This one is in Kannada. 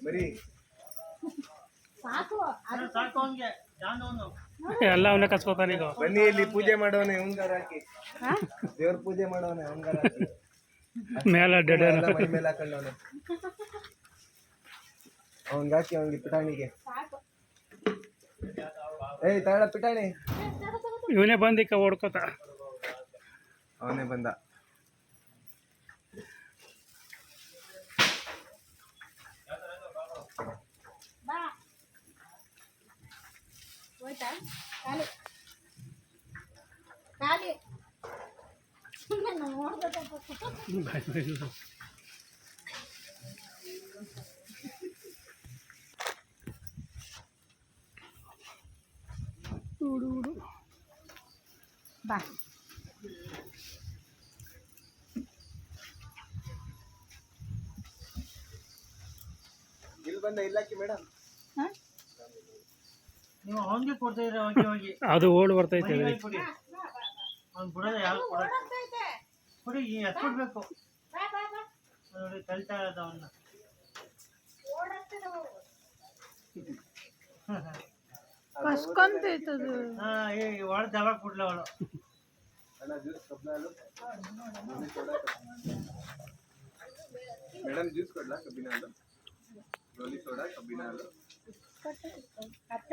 ಬರೀ ಎಲ್ಲ ಅವನೇ ಕಸ್ಕೋತಾನೆ ಈಗ. ಬನ್ನಿ ಇಲ್ಲಿ ಪೂಜೆ ಮಾಡೋನೆ ಓಂಕಾರ ಹಾಕಿ, ದೇವ್ರ ಪೂಜೆ ಮಾಡೋನೆ ಓಂಕಾರ ಹಾಕಿ ಮೇಲೆ ಮೈ ಮೇಲೆ ಹಾಕೊಂಡವನೆ. ಅವನ್ಗೆ ಹಾಕಿ ಅವನಿಗೆ ಪಿಟಾಣಿಗೆ. ಏಯ್ ತಾಳ ಪಿಟಾಣಿ. ಇವನೇ ಬಂದಿಕ್ಕ ಓಡ್ಕೋತ. ಅವನೇ ಬಂದ. ಬಾ ಇಲ್ಲಿ ಬಂದ ಇಲ್ಲಾಕಿ ಮೇಡಮ್. ನೀವು ಅವನಿಗೆ ಕೊಡ್ತಾ ಇದ್ರೆ ಹೋಗಿ ಹೋಗಿ ಅದು ಓಡ್ ಬರ್ತೈತೆ. ಕೊಡಿ ಅವ್ನು ಬಿಡೋದು ಯಾರು ಕೊಡಿ ಎಷ್ಟು ಕೊಡ್ಬೇಕು ನೋಡಿ ಕಲಿತಾ ಇರೋದು ಅವನ್ನ. ಕಸ್ಕೊಂತೈತದು. ಏ ಒಳ ಜಾಗ ಕೊಡ್ಲ ಅವಳು. ಮೇಡಮ್ ಜ್ಯೂಸ್ ಕೊಡ್ಲಾ? ಕಬ್ಬಿನ ಹಾಲು, ಗೋಲಿ ಸೋಡಾ, ಕಬ್ಬಿನ ಹಾಲು.